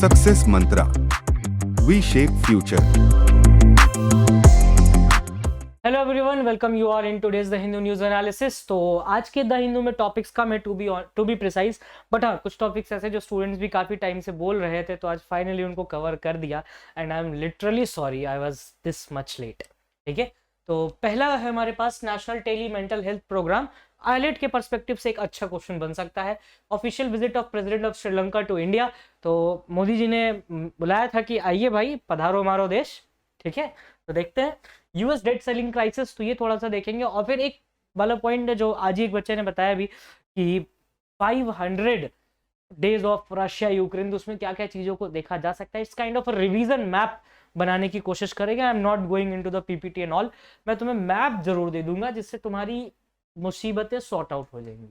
Success mantra, we shape future. Hello everyone, welcome you are in today's the Hindu news analysis. तो आज के the Hindu में topics कम है to be precise, but हाँ कुछ टॉपिक्स ऐसे जो स्टूडेंट्स भी काफी टाइम से बोल रहे थे, तो आज फाइनली उनको कवर कर दिया and I am literally sorry I was this much late. ठीक है, तो पहला है हमारे पास national tele mental health programme. आईलेट के पर्सपेक्टिव से एक अच्छा क्वेश्चन बन सकता है। Official visit of president of Sri Lanka to India. तो मोदी जी ने बुलाया था कि आइए भाई पधारो हमारो देश। ठीक है, तो देखते हैं यूएस डेट सेलिंग क्राइसिस, तो ये थोड़ा सा देखेंगे। और फिर एक वाला पॉइंट जो आज ही एक बच्चे ने बताया भी कि 500 डेज ऑफ रशिया यूक्रेन, तो उसमें क्या क्या चीजों को देखा जा सकता है। इस काइंड ऑफ रिवीजन मैप बनाने की कोशिश करेगा। I am not going into the PPT and all, मैं तुम्हें मैप जरूर दे दूंगा जिससे तुम्हारी मुसीबतें सॉर्ट आउट हो जाएंगी।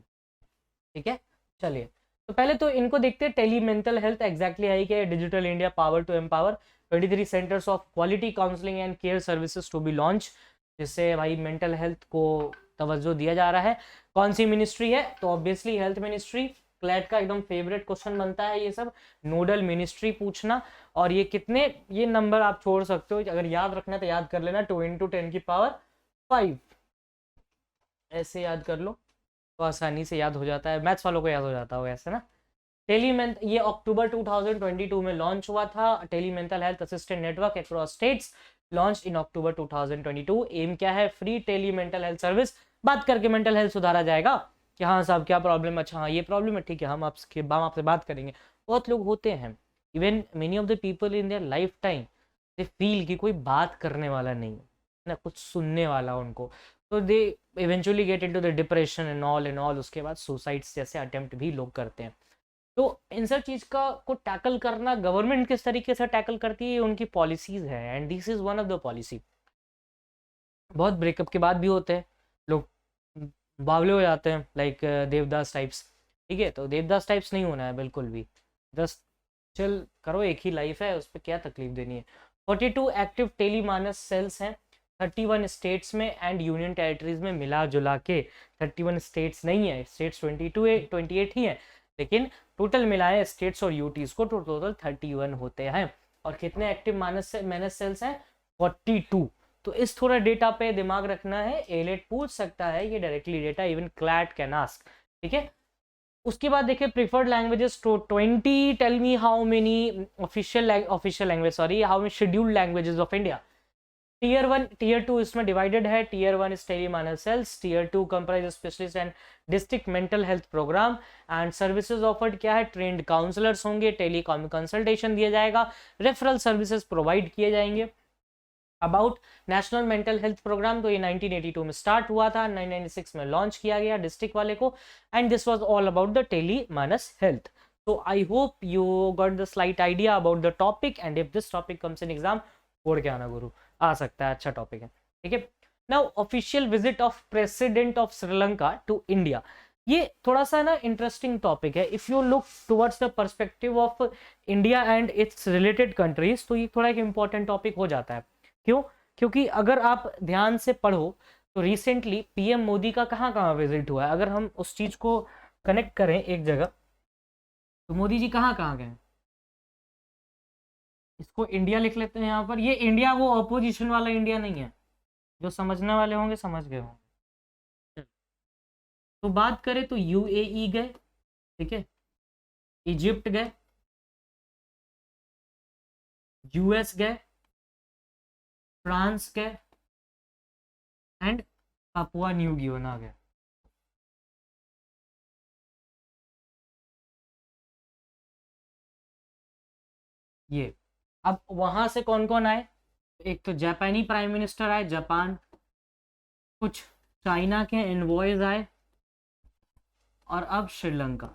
ठीक है, चलिए तो पहले तो इनको देखते हैं। टेली मेंटल हेल्थ एग्जैक्टली है कि digital India power to empower 23 centres of quality counselling and care services to be launch, जिससे भाई मेंटल हेल्थ को तवज्जो दिया जा रहा है। कौन सी मिनिस्ट्री है? तो ऑब्वियसली हेल्थ मिनिस्ट्री। क्लैट का एकदम फेवरेट क्वेश्चन बनता है ये सब, नोडल मिनिस्ट्री पूछना। और ये कितने, ये नंबर आप छोड़ सकते हो, अगर याद रखना तो याद कर लेना 2 × 10 की पावर 5, ऐसे याद कर लो तो आसानी से याद हो जाता है। मैथ्स वालों को याद हो जाता होगा ऐसे ना। ये अक्टूबर 2022 में लॉन्च हुआ था। Tele mental health assistant network across states launch in October 2022। M क्या है? Free tele mental health service. बात करके मेंटल हेल्थ सुधारा जाएगा कि हाँ साहब क्या प्रॉब्लम, अच्छा हाँ ये प्रॉब्लम है, ठीक है हम आपसे बात करेंगे। बहुत लोग होते हैं, even many of the people in their life time they feel कि कोई बात करने वाला नहीं है ना, कुछ सुनने वाला उनको, तो they eventually get into the depression and all. उसके बाद सुसाइड्स जैसे अटेम्प्ट भी लोग करते हैं। तो इन सब चीज को टैकल करना गवर्नमेंट किस तरीके से टैकल करती है, उनकी पॉलिसीज है and this is one of the policy. बहुत ब्रेकअप के बाद भी होते हैं लोग बावले हो जाते हैं, लाइक देवदास टाइप्स। ठीक है, तो देवदास टाइप्स नहीं होना है बिल्कुल भी। जस्ट चल करो, एक ही लाइफ है, उस पर क्या तकलीफ देनी है। 42 एक्टिव टेलीमानस सेल्स हैं 31 स्टेट्स में एंड यूनियन टेरिटरीज में मिला जुला के। 31 स्टेट्स नहीं है, स्टेट्स 28 ही है, लेकिन टोटल मिलाए स्टेट्स और यूटीज को टोटल 31 होते हैं। और कितने एक्टिव मानस सेल्स हैं? 42। तो इस थोड़ा डेटा पे दिमाग रखना है, एलेट पूछ सकता है ये directly data, even CLAT can ask. ठीक है, उसके बाद देखिए प्रीफर्ड लैंग्वेजेस तो 20। Tell me how many official language, sorry how many scheduled languages of India. Tier 1 tier 2 इसमें डिवाइडेड है। Tier 1 is Tele MANAS cells, tier 2 comprise specialist and district mental health programme and services offered क्या है? Trained counsellors होंगे, telecom consultation दिया जाएगा, referral services provide किए जाएंगे। About national mental health programme, तो ये 1982 में स्टार्ट हुआ था, 1996 में लॉन्च किया गया डिस्ट्रिक्ट वाले को, and this was all about the Tele MANAS health. So I hope you got the slight idea about the topic, and if this topic comes in exam, छोड़ के आना गुरु, आ सकता है, अच्छा टॉपिक है। ठीक है, now official visit of president of Sri Lanka to India. ये थोड़ा सा ना इंटरेस्टिंग टॉपिक है। If you look towards the perspective of India and its related countries, तो ये थोड़ा एक इंपॉर्टेंट टॉपिक हो जाता है। क्यों? क्योंकि अगर आप ध्यान से पढ़ो तो रिसेंटली पीएम मोदी का कहाँ कहाँ विजिट हुआ है, अगर हम उस चीज को कनेक्ट करें एक जगह, तो मोदी जी कहाँ कहाँ गए? इसको इंडिया लिख लेते हैं यहाँ पर। ये इंडिया वो अपोजिशन वाला इंडिया नहीं है, जो समझने वाले होंगे समझ गए होंगे। तो बात करें तो यूएई गए, ठीक है, इजिप्ट गए, यूएस गए, फ्रांस गए एंड पापुआ न्यू गियोना गए। ये अब वहां से कौन कौन आए? एक तो जापानी प्राइम मिनिस्टर आए जापान, कुछ चाइना के एनवॉयज आए, और अब श्रीलंका।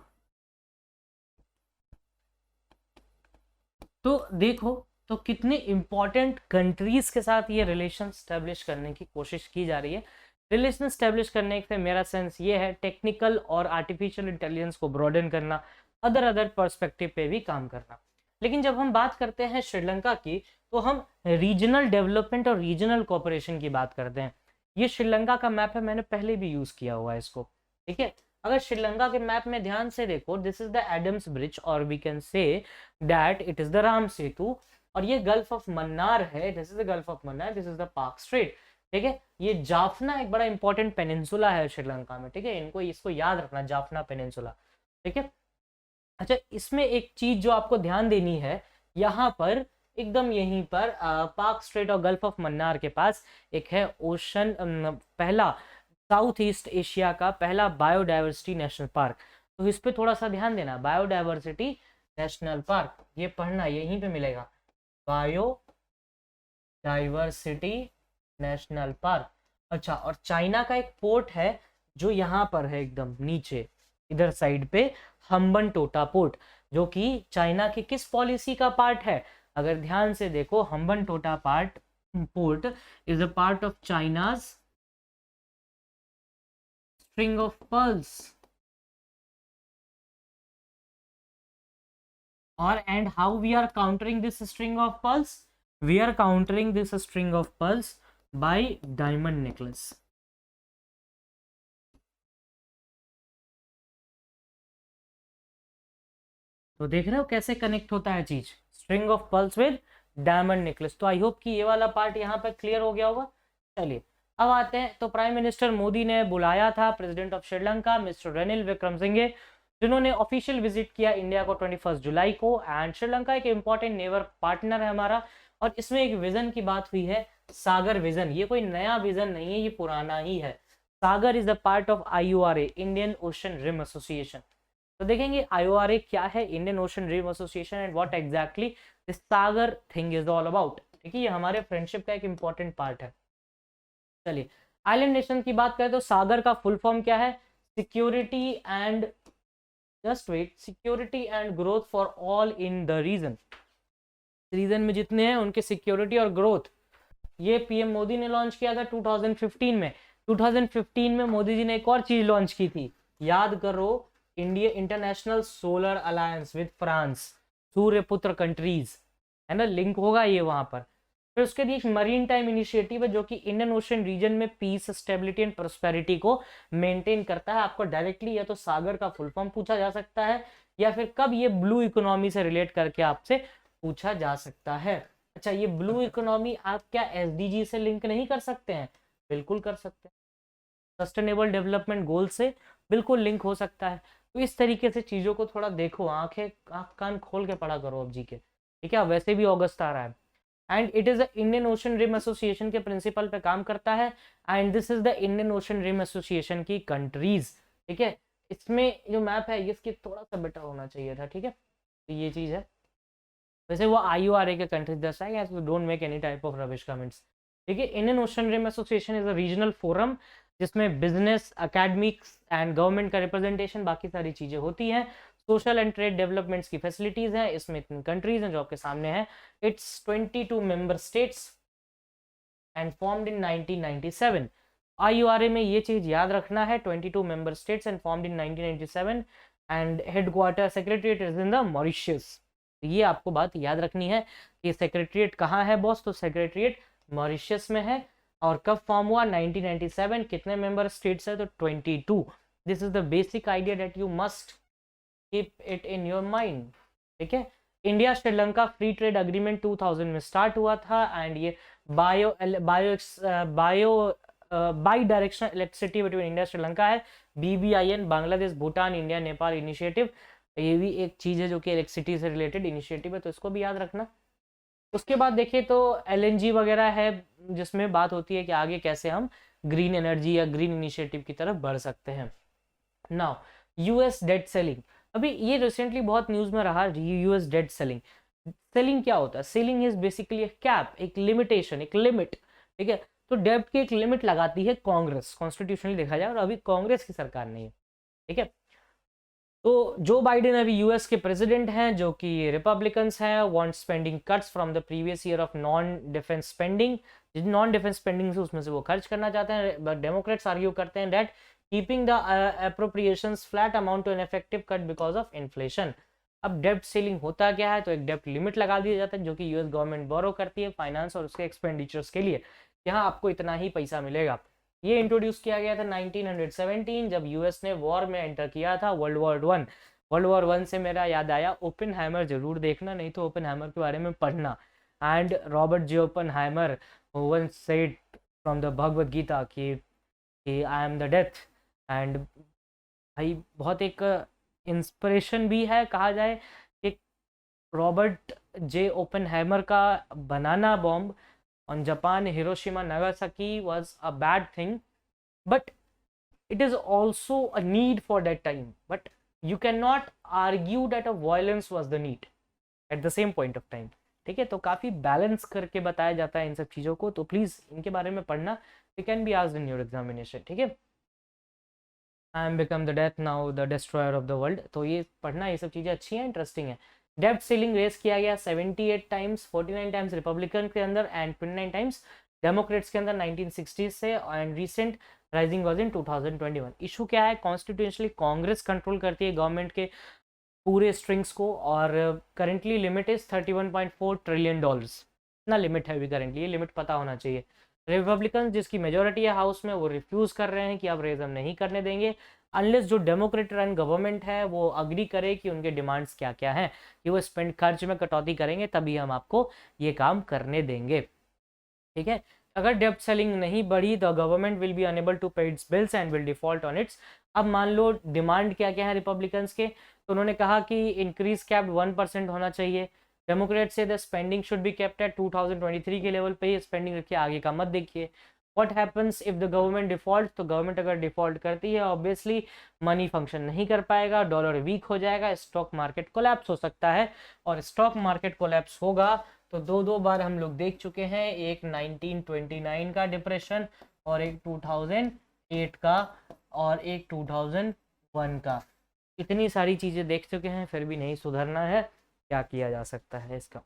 तो देखो तो कितने इंपॉर्टेंट कंट्रीज के साथ ये रिलेशन स्टैब्लिश करने की कोशिश की जा रही है। रिलेशन स्टैब्लिश करने से मेरा सेंस ये है टेक्निकल और आर्टिफिशियल इंटेलिजेंस को ब्रॉडन करना, अदर पर्सपेक्टिव पे भी काम करना। लेकिन जब हम बात करते हैं श्रीलंका की, तो हम रीजनल डेवलपमेंट और रीजनल कोऑपरेशन की बात करते हैं। ये श्रीलंका का मैप है, मैंने पहले भी यूज किया हुआ है इसको। ठीक है, अगर श्रीलंका के मैप में ध्यान से देखो, this is the Adam's Bridge और we can say that it is the Ram Setu, और ये गल्फ ऑफ मन्नार है, this is the Gulf of Mannar, this is the Palk Strait. ठीक है, ये जाफना एक बड़ा इंपॉर्टेंट पेनिनसुला है श्रीलंका में। ठीक है, इसको याद रखना, जाफना पेनिनसुला। ठीक है, अच्छा इसमें एक चीज जो आपको ध्यान देनी है, यहाँ पर एकदम यहीं पर पार्क स्ट्रेट और गल्फ ऑफ मन्नार के पास एक है ओशन, पहला साउथ ईस्ट एशिया का पहला बायोडाइवर्सिटी नेशनल पार्क। तो इस पे थोड़ा सा ध्यान देना, बायोडाइवर्सिटी नेशनल पार्क, ये पढ़ना यहीं पे मिलेगा, बायोडाइवर्सिटी नेशनल पार्क। अच्छा, और चाइना का एक पोर्ट है जो यहाँ पर है एकदम नीचे इधर साइड पे, हम्बन टोटा पोर्ट, जो कि चाइना की किस पॉलिसी का पार्ट है? अगर ध्यान से देखो, Hambantota port is a part of China's string of pearls, और and how we are countering this string of pearls? We are countering this string of pearls by diamond necklace. तो देख रहे हो कैसे कनेक्ट होता है चीज, string of pearls with diamond necklace. तो आई होप कि ये वाला पार्ट यहाँ पर क्लियर हो गया होगा। चलिए अब आते हैं, तो प्राइम मिनिस्टर मोदी ने बुलाया था president of Sri Lanka mister Ranil Wickremesinghe, जिन्होंने ऑफिशियल विजिट किया इंडिया को 21 जुलाई को। एंड श्रीलंका एक इंपॉर्टेंट नेबर पार्टनर है हमारा, और इसमें एक विजन की बात हुई है, सागर विजन। ये कोई नया विजन नहीं है, ये पुराना ही है। SAGAR is the part of IORA, Indian Ocean Rim Association. तो देखेंगे IORA क्या है, Indian Ocean Rim Association, and what exactly this SAGAR thing is all about. ठीक है, ये हमारे फ्रेंडशिप का एक इंपॉर्टेंट पार्ट है। चलिए आइलैंड नेशन की बात करें तो सागर का फुल फॉर्म क्या है? Security and, just wait, security and growth for all in the region. Region में जितने हैं उनके सिक्योरिटी और ग्रोथ, ये पीएम मोदी ने लॉन्च किया था 2015 में। 2015 में मोदी जी ने एक और चीज लॉन्च की थी, याद करो, India International Solar Alliance with France, सूर्यपुत्र कंट्रीज, है ना, लिंक होगा ये वहां पर। फिर उसके लिए मरीन टाइम इनिशिएटिव है जो कि इंडियन ओशन रीजन में पीस, स्टेबिलिटी एंड प्रोस्पेरिटी को मेंटेन करता है। आपको डायरेक्टली या तो सागर का फुल फॉर्म पूछा जा सकता है, या फिर कब ये ब्लू इकोनॉमी से रिलेट करके आपसे पूछा जा सकता है। अच्छा, ये ब्लू इकोनॉमी आप क्या SDG से लिंक नहीं कर सकते हैं? बिल्कुल कर सकते हैं, सस्टेनेबल डेवलपमेंट गोल से बिल्कुल लिंक हो सकता है। तो इस तरीके से चीजों को थोड़ा देखो, आंख कान खोल के पढ़ा करो अब जी के। ठीक है, वैसे भी अगस्त आ रहा है। And it is the Indian Ocean Rim Association के प्रिंसिपल पे काम करता है, and this is the Indian Ocean Rim Association की कंट्रीज। ठीक है, इसमें जो मैप है इसकी थोड़ा सा बेटर होना चाहिए था। ठीक है, तो ये चीज है, वैसे वो IORA के कंट्रीज दर्शाएगा, so don't make any type of rubbish comments. ठीक है, Indian Ocean Rim Association is a regional forum जिसमें बिजनेस, अकेडमिक्स एंड गवर्नमेंट का रिप्रेजेंटेशन, बाकी सारी चीजें होती हैं। सोशल एंड ट्रेड डेवलपमेंट्स की फैसिलिटीज हैं, इसमें इतनी कंट्रीज हैं जो आपके सामने है। It's 22 member states and formed in 1997। IORA में ये चीज याद रखना है, 22 member states and formed in 1997, and headquarter secretariat is in the Mauritius. ये आपको बात याद रखनी है कि सेक्रेटरीट कहाँ है बॉस, तो सेक्रेटरीट मॉरिशस में है। और कब फॉर्म हुआ? 1997। कितने मेंबर स्टेट्स है? तो 22। This is the basic idea that you must keep it in your mind. ठीक है, India Sri Lanka free trade agreement 2000 में स्टार्ट हुआ था, एंड ये by directional electricity between India Sri Lanka है, BBIN, Bangladesh, Bhutan, India, Nepal initiative. ये भी एक चीज है जो कि इलेक्ट्रिसिटी से रिलेटेड इनिशिएटिव है, तो इसको भी याद रखना। उसके बाद देखिए तो LNG वगैरह है, जिसमें बात होती है कि आगे कैसे हम ग्रीन एनर्जी या ग्रीन इनिशिएटिव की तरफ बढ़ सकते हैं। नाउ US डेट सेलिंग, अभी ये रिसेंटली बहुत न्यूज में रहा, US डेट सेलिंग। सेलिंग क्या होता है? सेलिंग इज बेसिकली एक कैप, एक लिमिटेशन, एक लिमिट। ठीक है, तो डेब्ट की एक लिमिट लगाती है कांग्रेस, कॉन्स्टिट्यूशनली देखा जाए, और अभी कांग्रेस की सरकार नहीं है। ठीक है, तो जो बाइडेन अभी US के प्रेसिडेंट हैं जो कि रिपब्लिकन्स हैं, want spending cuts from the previous year of non defence spending, non defence spending से उसमें से वो खर्च करना चाहते हैं। बट डेमोक्रेट्स आर्ग्यू करते हैं that keeping the appropriations flat amount to an effective cut because of inflation. अब डेब्ट सीलिंग होता क्या है? तो एक डेब्ट लिमिट लगा दिया जाता है जो कि US गवर्नमेंट बोरो करती है फाइनेंस और उसके एक्सपेंडिचर्स के लिए, यहाँ आपको इतना ही पैसा मिलेगा। ये इंट्रोड्यूस किया गया था 1917 जब यूएस ने वॉर में एंटर किया था, वर्ल्ड वॉर 1 से मेरा याद आया ओपेनहाइमर जरूर देखना, नहीं तो ओपेनहाइमर के बारे में पढ़ना। And Robert J Oppenheimer once said from the Bhagavad Gita कि I am the death. And भाई बहुत एक इंस्पिरेशन भी है कहा जाए कि रॉबर्ट जे ओपेनहाइमर का बनाना bomb on Japan Hiroshima Nagasaki was a bad thing, but it is also a need for that time, but you cannot argue that a violence was the need at the same point of time। ठीक है, तो काफी balance करके बताया जाता है इन सब चीजों को, तो प्लीज इनके बारे में पढ़ना, they can be asked in your examination। ठीक है, I am become the death now the destroyer of the world, तो ये पढ़ना, ये सब चीजें अच्छी हैं, इंटरेस्टिंग है। डेब्ट सीलिंग रेस किया गया 78 टाइम्स, 49 टाइम्स रिपब्लिकन के अंदर एंड 29 टाइम्स डेमोक्रेट्स के अंदर 1960 से, and recent rising was in 2021। Issue क्या है, कॉन्स्टिट्यूशनली कांग्रेस कंट्रोल करती है गवर्नमेंट के पूरे स्ट्रिंग्स को, और करंटली लिमिट इज $31.4 ट्रिलियन। इतना लिमिट है अभी करंटली, ये लिमिट पता होना चाहिए। रिपब्लिकन जिसकी मेजोरिटी है हाउस में, वो रिफ्यूज कर रहे हैं कि अब रेज हम नहीं करने देंगे अनलेस जो डेमोक्रेट रन गवर्नमेंट है वो अग्री करे कि उनके डिमांड्स क्या क्या हैं, कि वो स्पेंड खर्च में कटौती करेंगे तभी हम आपको ये काम करने देंगे। ठीक है, अगर डेब्ट सेलिंग नहीं बढ़ी तो government will be unable to pay its bills and will default on its. अब मान लो डिमांड क्या क्या है रिपब्लिकन्स के, तो उन्होंने कहा कि इंक्रीज कैप्ड 1% होना चाहिए। डेमोक्रेट से the spending should be kept at 2023 के लेवल पे ही स्पेंडिंग रखिए, आगे का मत देखिए। What happens if the government default, तो गवर्नमेंट अगर डिफॉल्ट करती है ऑब्वियसली मनी फंक्शन नहीं कर पाएगा, डॉलर वीक हो जाएगा, स्टॉक मार्केट कोलैप्स हो सकता है, और स्टॉक मार्केट कोलैप्स होगा तो दो बार हम लोग देख चुके हैं, एक 1929 का डिप्रेशन और एक 2008 का और एक 2001 का। इतनी सारी चीज़ें देख चुके हैं, फिर भी नहीं सुधरना है, क्या किया जा सकता है इसका।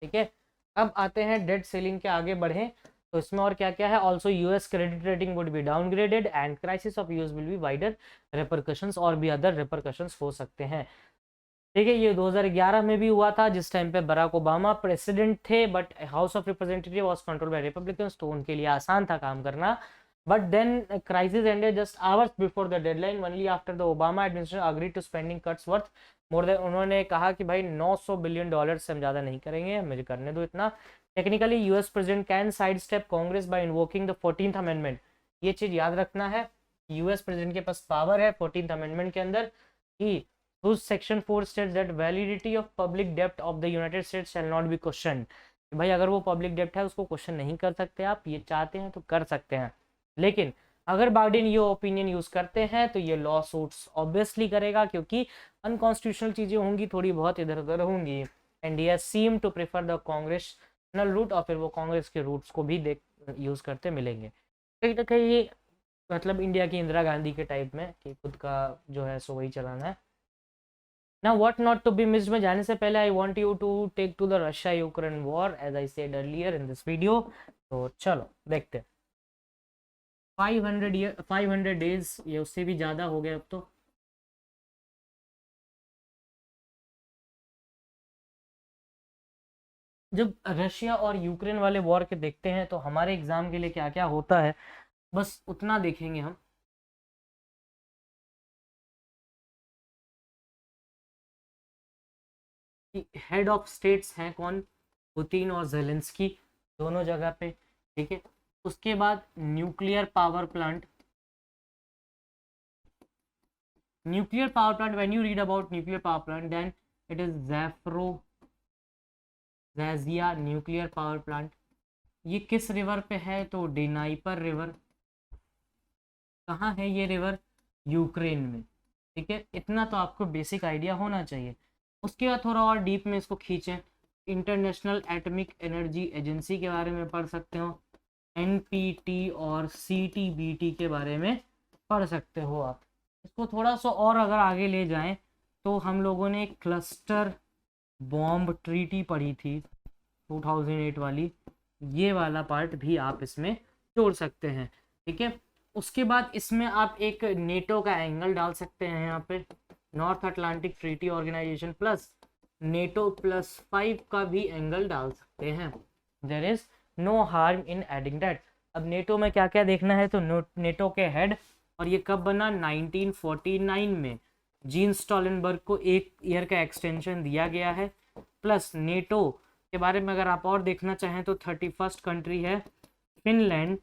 ठीक है, अब आते हैं डेट सेलिंग के, आगे बढ़ें तो इसमें और क्या क्या है। Also US credit rating would be downgraded and crisis of US will be wider repercussions, और भी अदर रिपरकशंस हो सकते हैं। ठीक है, ये 2011 में भी हुआ था जिस टाइम पे बराक ओबामा प्रेसिडेंट थे, but House of Representative was controlled by Republicans, तो उनके लिए आसान था काम करना। But then crisis ended just hours before the deadline, only after the Obama administration agree to spending cuts worth more than, उन्होंने कहा कि भाई $900 बिलियन से हम ज़्यादा नहीं करेंगे, मुझे करने दो इतना। Technically US president can sidestep Congress by invoking the 14th amendment, ये चीज़ याद रखना है, यूएस प्रेसिडेंट के पास पावर है 14th अमेंडमेंट के अंदर कि whose section 4 states that validity of public debt of the United States shall not be questioned। भाई अगर वो पब्लिक डेप्ट है उसको क्वेश्चन नहीं कर सकते आप, ये चाहते हैं तो कर सकते हैं, लेकिन अगर बाइडेन ये ओपिनियन यूज करते हैं तो ये लॉ सूट्स ऑब्वियसली करेगा, क्योंकि अनकॉन्स्टिट्यूशनल चीजें होंगी, थोड़ी बहुत इधर उधर होंगी। And he seem to prefer the congressional route, और फिर वो कांग्रेस के रूट्स को भी देख यूज करते मिलेंगे। कहीं ना कहीं ये मतलब इंडिया की इंदिरा गांधी के टाइप में कि खुद का जो है सो वही चलाना है ना। What not to be missed में जाने से पहले I want you to take to the Russia Ukraine war as I said earlier in this video. तो चलो देखते हैं। 500 डेज, ये उससे भी ज़्यादा हो गया अब तो। जब रशिया और यूक्रेन वाले वॉर के देखते हैं तो हमारे एग्जाम के लिए क्या क्या होता है, बस उतना देखेंगे हम। हेड ऑफ स्टेट्स हैं कौन, पुतिन और जेलेंस्की, दोनों जगह पे। ठीक है, उसके बाद nuclear power plant, when you read about nuclear power plant then it is Zaporizhzhia nuclear power plant. ये किस रिवर पे है, तो डिनाइपर रिवर। कहाँ है ये रिवर, यूक्रेन में। ठीक है, इतना तो आपको बेसिक आइडिया होना चाहिए। उसके बाद थोड़ा और डीप में इसको खींचें, इंटरनेशनल एटॉमिक एनर्जी एजेंसी के बारे में पढ़ सकते हो, एनपीटी और सीटीबीटी के बारे में पढ़ सकते हो आप। इसको थोड़ा सा और अगर आगे ले जाएं तो हम लोगों ने क्लस्टर बॉम्ब ट्रीटी पढ़ी थी 2008 वाली, ये वाला पार्ट भी आप इसमें जोड़ सकते हैं। ठीक है, उसके बाद इसमें आप एक नेटो का एंगल डाल सकते हैं, यहाँ पे North Atlantic Treaty Organization plus NATO +5 का भी एंगल डाल सकते हैं। There is no harm in adding that. अब नेटो में क्या क्या देखना है, तो नेटो के हेड, और ये कब बना, 1949 में जीन स्टॉलनबर्ग को 1 ईयर का एक्सटेंशन दिया गया है। प्लस नेटो के बारे में अगर आप और देखना चाहें तो 31st कंट्री है फिनलैंड,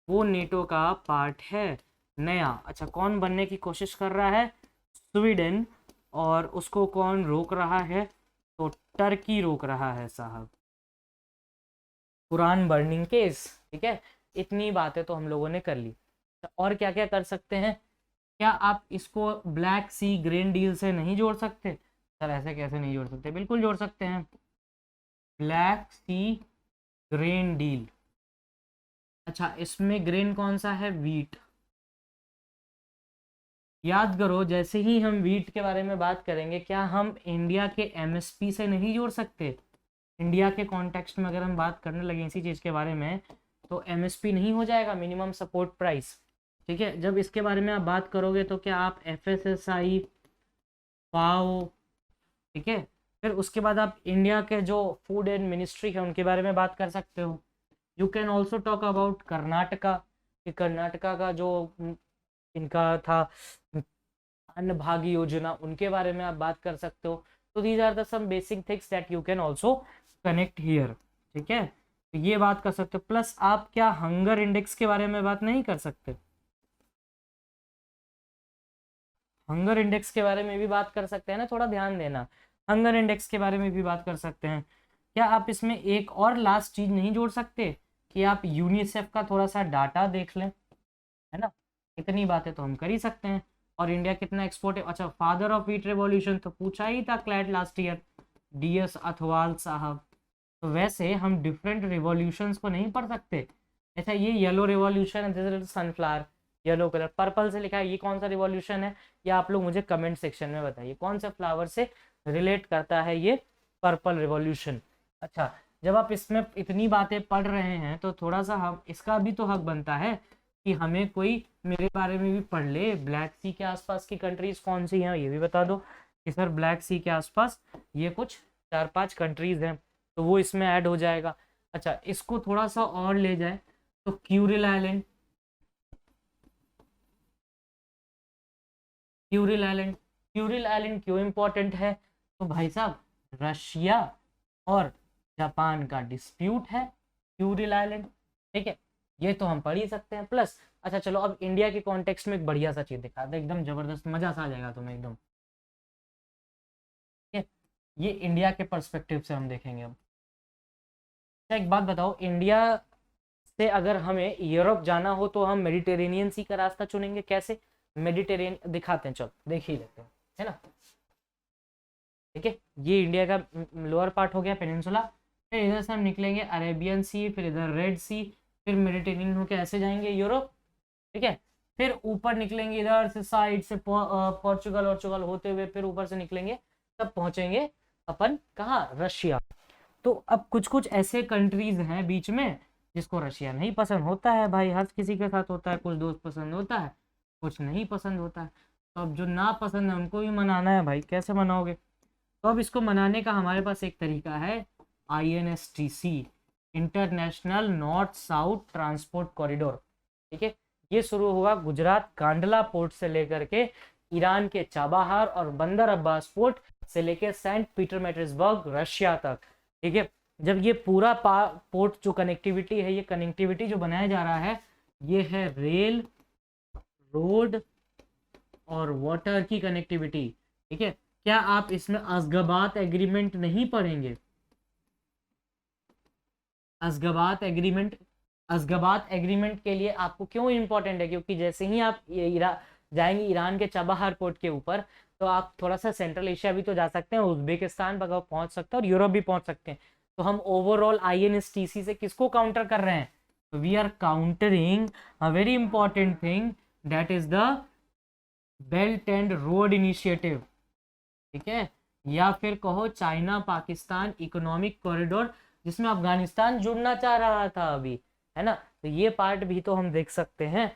वो नेटो का पार्ट है नया। अच्छा, कौन बनने की कोशिश कर रहा है, स्वीडन, और उसको कौन रोक रहा है, तो टर्की रोक रहा है साहब, कुरान बर्निंग केस। ठीक है, इतनी बातें तो हम लोगों ने कर ली। और क्या क्या कर सकते हैं, क्या आप इसको ब्लैक सी ग्रीन डील से नहीं जोड़ सकते, सर ऐसे कैसे नहीं जोड़ सकते, बिल्कुल जोड़ सकते हैं, ब्लैक सी ग्रेन डील। अच्छा, इसमें ग्रेन कौन सा है, वीट। याद करो, जैसे ही हम वीट के बारे में बात करेंगे, क्या हम इंडिया के एमएसपी से नहीं जोड़ सकते, इंडिया के कॉन्टेक्स्ट में अगर हम बात करने लगे इसी चीज़ के बारे में, तो एमएसपी नहीं हो जाएगा, मिनिमम सपोर्ट प्राइस। ठीक है, जब इसके बारे में आप बात करोगे तो क्या आप एफएसएसआई, फाओ, ठीक है, फिर उसके बाद आप इंडिया के जो फूड एंड मिनिस्ट्री है उनके बारे में बात कर सकते हो। You can also talk about Karnataka, कि कर्नाटका का जो इनका था अन्न भाग्य योजना, उनके बारे में आप बात कर सकते हो। तो these are the some basic things that you can also connect here. ठीक है, तो ये बात कर सकते हो। प्लस आप क्या हंगर इंडेक्स के बारे में बात नहीं कर सकते, हंगर इंडेक्स के बारे में भी बात कर सकते हैं ना, थोड़ा ध्यान देना, हंगर इंडेक्स के बारे में भी बात कर सकते हैं। क्या आप इसमें एक और लास्ट चीज नहीं जोड़ सकते, कि आप यूनिसेफ का थोड़ा सा डाटा देख लें, है ना, इतनी बातें तो हम कर ही सकते हैं। और इंडिया कितना एक्सपोर्ट है, अच्छा फादर ऑफ व्हीट रेवोल्यूशन तो पूछा ही था CLAT last year, DS Athwal साहब। तो वैसे हम डिफरेंट रिवॉल्यूशंस को नहीं पढ़ सकते, ऐसा ये येलो रिवॉल्यूशन है, सनफ्लावर येलो कलर, पर्पल से लिखा है, ये कौन सा रिवॉल्यूशन है, या आप लोग मुझे कमेंट सेक्शन में बताइए कौन से फ्लावर से रिलेट करता है ये पर्पल रिवॉल्यूशन। अच्छा, जब आप इसमें इतनी बातें पढ़ रहे हैं तो थोड़ा सा हम इसका भी तो हक बनता है कि हमें कोई मेरे बारे में भी पढ़ ले, ब्लैक सी के आसपास की कंट्रीज कौन सी हैं ये भी बता दो, कि सर ब्लैक सी के आसपास ये कुछ 4-5 कंट्रीज हैं, तो वो इसमें ऐड हो जाएगा। अच्छा, इसको थोड़ा सा और ले जाए तो Kuril island, Kuril island, Kuril island क्यों इंपॉर्टेंट है, तो भाई साहब रशिया और जापान का डिस्प्यूट है क्यूरिल आइलैंड। ठीक है, ये तो हम पढ़ ही सकते हैं। प्लस अच्छा चलो, अब इंडिया के कॉन्टेक्स्ट में एक बढ़िया सा चीज दिखा दे, एकदम जबरदस्त, मजा सा आ जाएगा तुम्हें एकदम। ठीक है, ये इंडिया के पर्सपेक्टिव से हम देखेंगे अब। अच्छा, एक बात बताओ, इंडिया से अगर हमें यूरोप जाना हो तो हम मेडिटेरेनियन सी का रास्ता चुनेंगे, कैसे, मेडिटेरेनियन दिखाते हैं, चलो देख ही लेते हैं, है ना। ठीक है, ये इंडिया का लोअर पार्ट हो गया, पेनिनसुला, फिर इधर से हम निकलेंगे अरेबियन सी, फिर इधर रेड सी, फिर मेडिटेरेनियन होके ऐसे जाएंगे यूरोप। ठीक है, फिर ऊपर निकलेंगे इधर से साइड से पोर्चुगल और होते हुए फिर ऊपर से निकलेंगे, तब पहुंचेंगे अपन कहाँ, रशिया। तो अब कुछ कुछ ऐसे कंट्रीज हैं बीच में जिसको रशिया नहीं पसंद होता है, भाई हर किसी के साथ होता है, कुछ दोस्त पसंद होता है, कुछ नहीं पसंद होता है। तो अब जो ना पसंद है उनको भी मनाना है भाई, कैसे मनाओगे, तो अब इसको मनाने का हमारे पास एक तरीका है, INSTC, international north south transport corridor. ठीक है, ये शुरू हुआ गुजरात कांडला पोर्ट से लेकर के ईरान के चाबाहार और बंदर अब्बास पोर्ट से लेकर सेंट पीटरमार्टिसबर्ग रशिया तक। ठीक है, जब ये पूरा पोर्ट जो कनेक्टिविटी है, ये कनेक्टिविटी जो बनाया जा रहा है, ये है रेल, रोड और वाटर की कनेक्टिविटी। ठीक है, क्या आप इसमें अशगाबाद एग्रीमेंट नहीं पढ़ेंगे, अशगाबाद एग्रीमेंट, अशगाबाद एग्रीमेंट के लिए आपको क्यों इंपॉर्टेंट है, क्योंकि जैसे ही आप जाएंगे ईरान के चाबाहार पोर्ट के ऊपर, तो आप थोड़ा सा सेंट्रल एशिया भी तो जा सकते हैं, उज्बेकिस्तान पर पहुंच सकते हैं और यूरोप भी पहुंच सकते हैं। तो हम ओवरऑल INSTC से किसको काउंटर कर रहे हैं, तो we are countering a very important thing, that is the Belt and Road Initiative. ठीक है, या फिर कहो चाइना पाकिस्तान इकोनॉमिक कॉरिडोर, जिसमें अफगानिस्तान जुड़ना चाह रहा था अभी, है ना, तो ये पार्ट भी तो हम देख सकते हैं।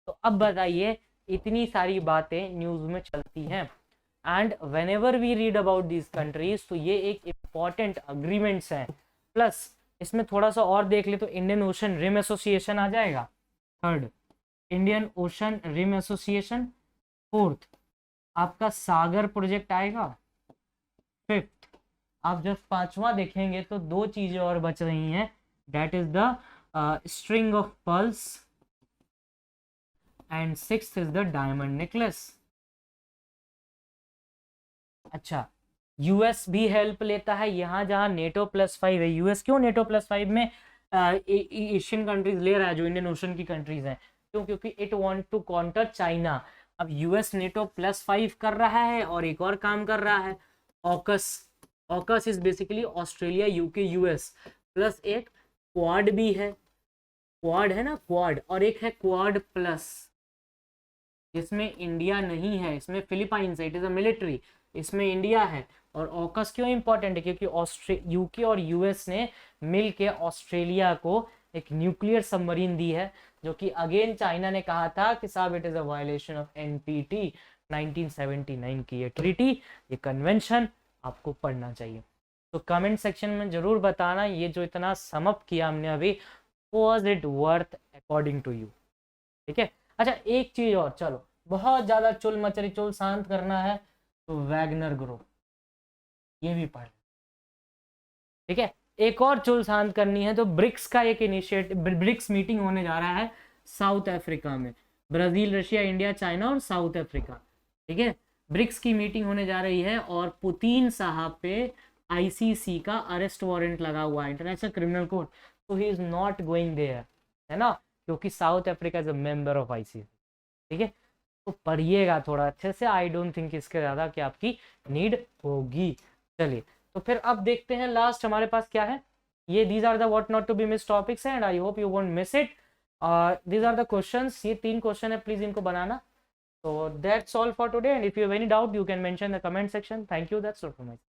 तो अब बताइए, इतनी सारी बातें न्यूज में चलती हैं, and whenever we read about these countries, तो ये एक इम्पॉर्टेंट अग्रीमेंट्स हैं। प्लस इसमें थोड़ा सा और देख ले तो इंडियन ओशन रिम एसोसिएशन आ जाएगा, third Indian Ocean Rim Association, fourth आपका सागर प्रोजेक्ट आएगा, फिफ्थ आप जब पांचवा देखेंगे तो दो चीजें और बच रही हैं, that is the string of pulse and sixth is the diamond necklace. अच्छा, यूएस भी हेल्प लेता है यहाँ जहाँ नेटो +5 है। यूएस क्यों नेटो +5 में एशियन कंट्रीज ले रहा है जो इंडियन ओशन की कंट्रीज हैं, क्यों? क्योंकि it want to counter China. अब यूएस नेटो +5 कर रहा है और एक और काम कर रहा है, AUKUS. AUKUS is basically Australia, UK, US plus एक क्वाड भी है, क्वाड है ना, क्वाड, और एक है क्वाड प्लस, जिसमें इंडिया नहीं है, इसमें फिलीपाइंस है, इट इज अ मिलिट्री, इसमें इंडिया है। और ऑकस क्यों इंपॉर्टेंट है? क्योंकि यूके और यूएस ने मिल के ऑस्ट्रेलिया को एक न्यूक्लियर सबमरीन दी है, जो कि अगेन चाइना ने कहा था कि साहब it is a violation of NPT 1979 की ये ट्रीटी, ये कन्वेंशन आपको पढ़ना चाहिए। तो कमेंट सेक्शन में जरूर बताना ये जो इतना समअप किया हमने अभी, was it worth according to you? ठीक है। अच्छा, एक चीज और, चलो बहुत ज्यादा चुल मचरी चुल शांत करना है तो वैगनर ग्रुप ये भी पढ़, ठीक है। एक और चुल शांत करनी है तो ब्रिक्स का एक इनिशिएटिव, ब्रिक्स मीटिंग होने जा रहा है साउथ अफ्रीका में, ब्राजील, रशिया, इंडिया, चाइना और साउथ अफ्रीका, ठीक है। ब्रिक्स की मीटिंग होने जा रही है और पुतिन साहब पे आईसीसी का अरेस्ट वारंट लगा हुआ है, इंटरनेशनल क्रिमिनल कोर्ट, तो he is not going there, है ना, क्योंकि South Africa is a member of ICC, ठीक है। तो पढ़िएगा थोड़ा अच्छे से, आई डोंट थिंक इसके ज्यादा कि आपकी नीड होगी। चलिए, तो फिर अब देखते हैं लास्ट हमारे पास क्या है। ये these are the what not to be miss topics and I hope you won't miss it. These are the questions, ये 3 क्वेश्चन है, प्लीज इनको बनाना। So that's all for today, and if you have any doubt you can mention in the comment section. Thank you, that's all from my side.